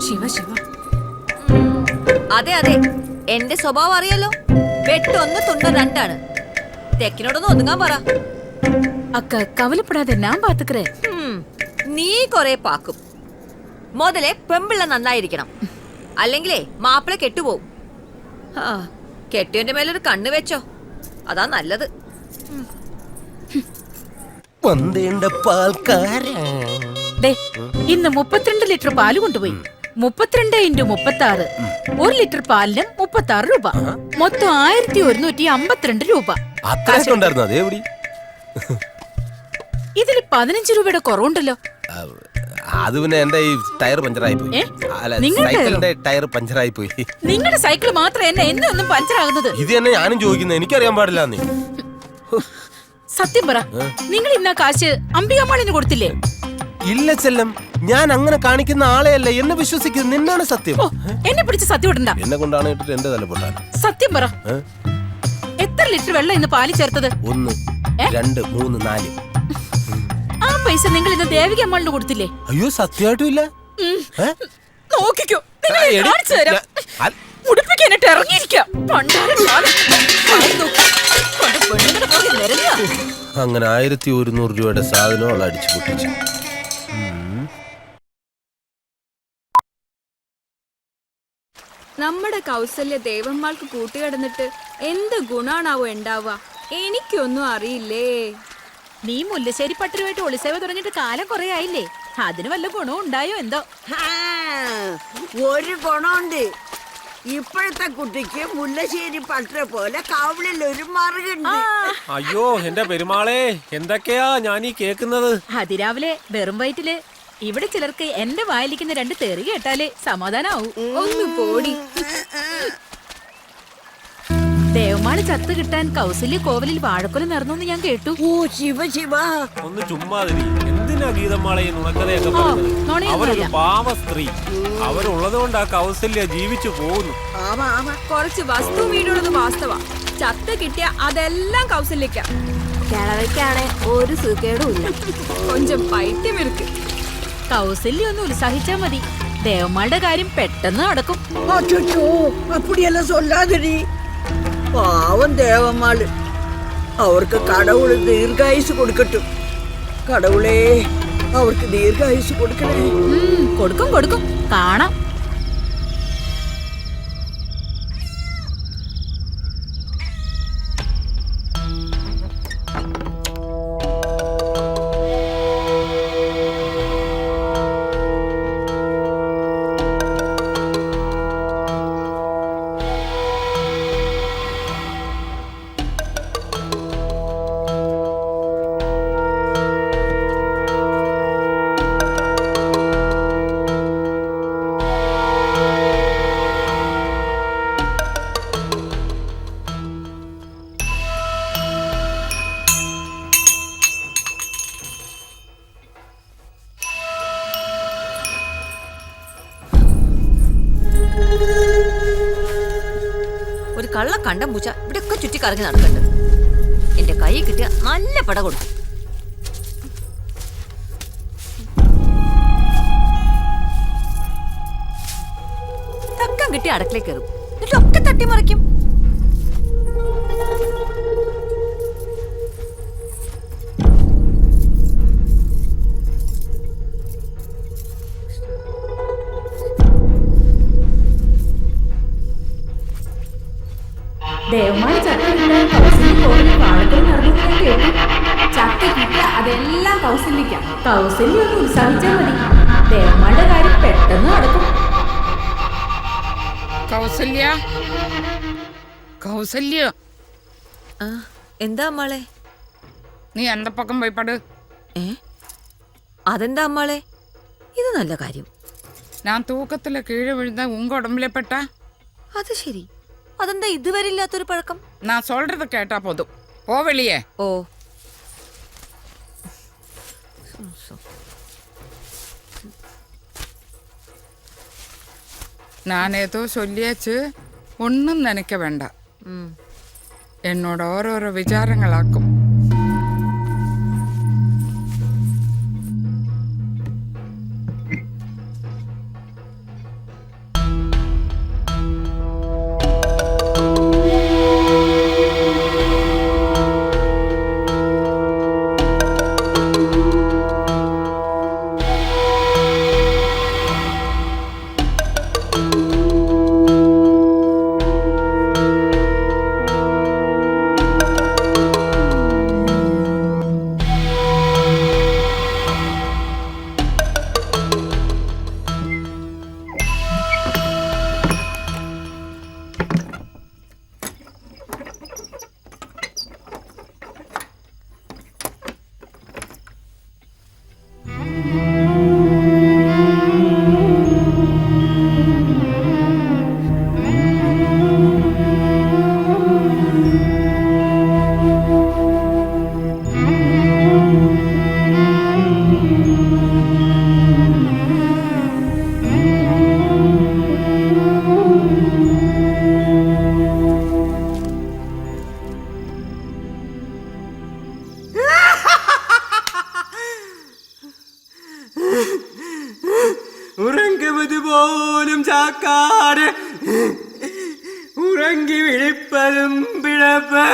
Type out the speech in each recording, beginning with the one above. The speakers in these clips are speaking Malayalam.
ശിവ ശിവ. അതെ അതെ, എന്റെ സ്വഭാവം അറിയാലോ. വെട്ടൊന്ന് തുണ്ട രണ്ടാണ്. തെക്കിനോടൊന്ന് ഒതുങ്ങാൻ പറ. അക്ക കവലപ്പെടാതെ ഞാൻ പാത്തുക്കറേ. നീ കൊറേ പാക്കും. മുതലേ പെമ്പിള്ള നന്നായിരിക്കണം, അല്ലെങ്കിലേ മാപ്പിള കെട്ടുപോവും. കെട്ടിയന്റെ മേലൊരു കണ്ണ് വെച്ചോ, അതാ നല്ലത്. ഇന്ന് 32 ലിറ്റർ പാല് കൊണ്ടുപോയി. 32 × 36, 1 ലിറ്റർ പാലിന് 36 രൂപ. മൊത്തം 1152 രൂപ. ഇതിൽ 15 രൂപയുടെ കുറവുണ്ടല്ലോ. അത് പിന്നെ എന്റെ ഈ ടയർ പഞ്ചറായി പോയി. സൈക്കിളിന്റെ ടയർ പഞ്ചറായി പോയി. നിങ്ങളുടെ സൈക്കിൾ മാത്രം എന്നെ എന്നൊന്നും പഞ്ചറാകുന്നത്. ഇത് തന്നെ ഞാനും ചോദിക്കുന്നത്, എനിക്കറിയാൻ പാടില്ല. സത്യം പറ, നിങ്ങൾ ഇന്ന കാശ് അംബികമാളിന് കൊടുത്തില്ലേ? ഇല്ല ചെല്ലം, ഞാൻ അങ്ങനെ കാണിക്കുന്ന ആളെയല്ല. എന്നെ വിശ്വസിക്കുന്നത്, നിന്നാണ് സത്യം. എന്നെ പിടിച്ച് സത്യം ഇടണ്ട. എന്നെ കൊണ്ടാണ് ഇട്ടിട്ട് എന്റെ തല പൊട്ടാൻ. സത്യം പറ, എത്ര ലിറ്റർ വെള്ളം ഇന്ന് പാല് ചേർത്തത്? 1 2 3 4. ആ പൈസ നിങ്ങൾ ഇന്ന് ദേവിക അമ്മാളിന് കൊടുത്തില്ലേ? അയ്യോ, സത്യമായിട്ടും ഇല്ല. നോക്കിക്കോ, കാണിച്ചു തരാം. ഉടുപ്പിക്കാനായിട്ട് ഇറങ്ങിയിരിക്കാം. അങ്ങനെ 1100 രൂപയുടെ സാധനം അവൾ അടിച്ചു പൊട്ടിച്ചു. നമ്മുടെ കൗസല്യ ദേവന്മാർക്ക് കൂട്ടുകിടന്നിട്ട് എന്ത് ഗുണാണാവോ ഉണ്ടാവുക? എനിക്കൊന്നും അറിയില്ലേ. നീ മുല്ലശ്ശേരി പട്ടരുമായിട്ട് ഒളിസേവ തുടങ്ങിയിട്ട് കാലം കുറെ ആയില്ലേ? അതിന് വല്ല ഗുണവും ഉണ്ടായോ എന്തോ? ഒരു ഗുണമുണ്ട്. ഇപ്പോഴത്തെ കുട്ടിക്ക് മുല്ലശ്ശേരി പട്ടര പോലെ കവിളിൽ ഒരു മറുകുണ്ട്. അയ്യോ എന്റെ പെരുമാളെ, എന്തൊക്കെയാ ഞാൻ ഈ കേക്കുന്നത്? അതിരാവിലെ വെറും വയറ്റില് ഇവിടെ ചിലർക്ക് എന്റെ വായിലിരിക്കുന്ന 2 തെറി കേട്ടാലേ സമാധാനാവൂ. ഒന്ന് പോടി. ദേവമാള് ചത്ത് കിട്ടാൻ കൗസല്യ കോവലിൽ വാഴക്കൊല നടന്നു ഞാൻ കേട്ടു. ഓ ശിവ ശിവ, ഒന്ന് ചുമ്മാതിരി. എന്തിനാ ഗീതമാളെ നുണക്കഥയൊക്കെ പറഞ്ഞത്? അവരൊരു പാവ സ്ത്രീ. അവരുള്ളത് കൊണ്ടാ കൗസല്യ ജീവിച്ചു പോകുന്നു. കുറച്ച് വസ്തു വീടുള്ളത് വാസ്തവ. ചത്ത് കിട്ടിയ അതെല്ലാം കൗസല്യക്ക. കിളവയ്ക്കാണെ ഒരു സുഖേടും ഇല്ല. കൊഞ്ചം പൈത്യം ഇருக்கு. കൗസല്യ ഒന്ന് ഉത്സാഹിച്ചാ മതി, ദേവമാളുടെ കാര്യം പെട്ടെന്ന് നടക്കും. അച്ചോ, അപ്പടിയെല്ലാം சொல்லாதடி. പാവം ദേവന്മാള്. അവർക്ക് കടവുള് ദീർഘായുസ് കൊടുക്കട്ടും. കടവുളേ, അവർക്ക് ദീർഘായുസ് കൊടുക്കണേ. കൊടുക്കും കൊടുക്കും, കാണാം. ഒരു കള്ള കണ്ടം പൂച്ച ഇവിടെ ഒക്കെ ചുറ്റി കറങ്ങി നടക്കുന്നുണ്ട്. എന്റെ കൈ കിട്ടിയ നല്ല പട കൊടുക്കും. തക്കം കിട്ടി അടക്കളയിൽ കയറും, എന്നിട്ടൊക്കെ തട്ടിമറിക്കും. ദേവമാള് ചത്ത് കിട്ടാൻ കൗസല്യ കോവലിൽ വാഴക്കൊല നടന്നു ഞാൻ കേട്ടു. ചത്ത് കിട്ടിയ അതെല്ലാം കൗസല്യക്ക. കൗസല്യ ഒന്ന് ഉത്സാഹിച്ചാ മതി, ദേവമാളുടെ കാര്യം പെട്ടെന്ന് നടക്കും. കൗസല്യ, കൗസല്യ, എന്താ അമ്മാളെ? നീ എന്റെ പക്കം പോയി പട്. അതെന്താ അമ്മാളെ? ഇത് നല്ല കാര്യം. ഞാൻ തൂക്കത്തില് കീഴ് വീഴുന്ന ഉങ്ക ഉടമ്പിലെ പെട്ട. അത് ശരി, അതെന്താ ഇതുവരെ ഇല്ലാത്തൊരു പഴക്കം? ഞാൻ சொல்றது കേട്ടാ പോതും. പോ വെളിയെ. ഓ, நான் ஏதோ சொல்லியாச்சு, ஒன்றும் நினைக்க வேண்டாம். என்னோட ஓரோரோ விசாரங்களாக்கும். ഉറങ്ങുന്നത് പോലും ചാക്കാട് ഉറങ്ങി വിളിപ്പതും പിഴപ്പ്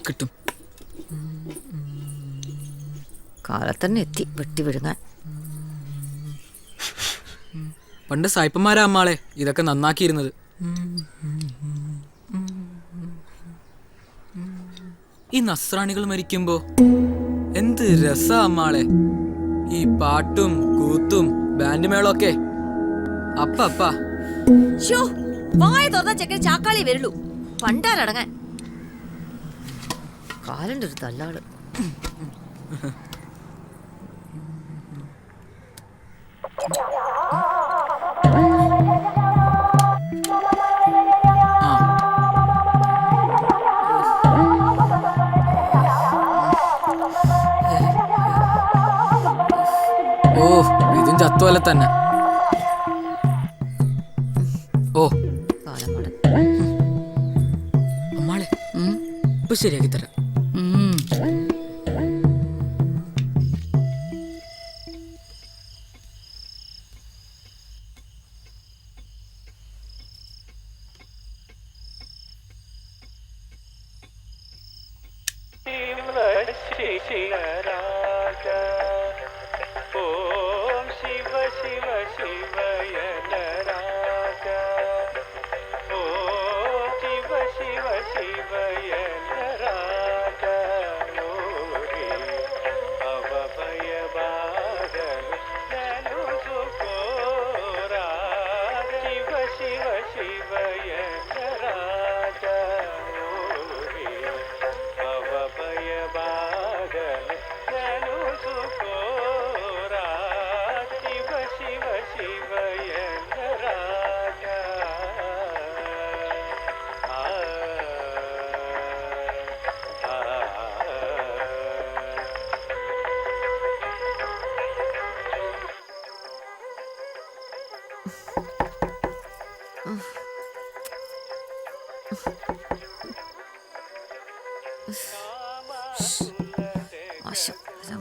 കിട്ടും. കാലത്തന്നെ എത്തി വെട്ടി വിഴുങ്ങാൻ. പണ്ട് സായിപ്പന്മാരാ അമ്മാളെ ഇതൊക്കെ നന്നാക്കിയിരുന്നത്. ഈ നസ്രാണികൾ മരിക്കുമ്പോ എന്ത് രസാ അമ്മാളെ, ഈ പാട്ടും കൂത്തും ബാൻഡ് മേളൊക്കെ. അപ്പ വായ തുറന്ന ചെക്കൻ ചാക്കാളി വരുള്ളൂ, പണ്ടാരടങ്ങാൻ. കാലന്റെ ഒരു തല്ലാള്. ഓ ഇതും ചത്തുപോലെ തന്നെ. ഓ അമ്മാളെ ഇപ്പൊ ശരിയാക്കി തരാം.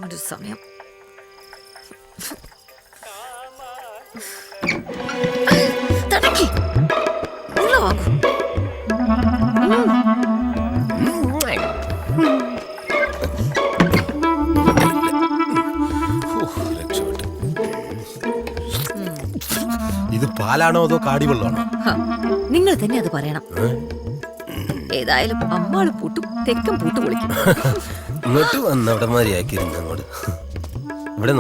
ഒരു സമയം തടക്കി വാങ്ങൂ. ഇത് പാലാണോ അതോ കാടിവെള്ളമാണോ? നിങ്ങൾ തന്നെ അത് പറയണം. ഏതായാലും അമ്മാള് പൂട്ടും തെക്കും പൂട്ട് പൊളിക്കും. ഇങ്ങോട്ട് വന്നവിടെ മാതിരിയാക്കിയിരുന്നു അങ്ങോട്ട് ഇവിടെ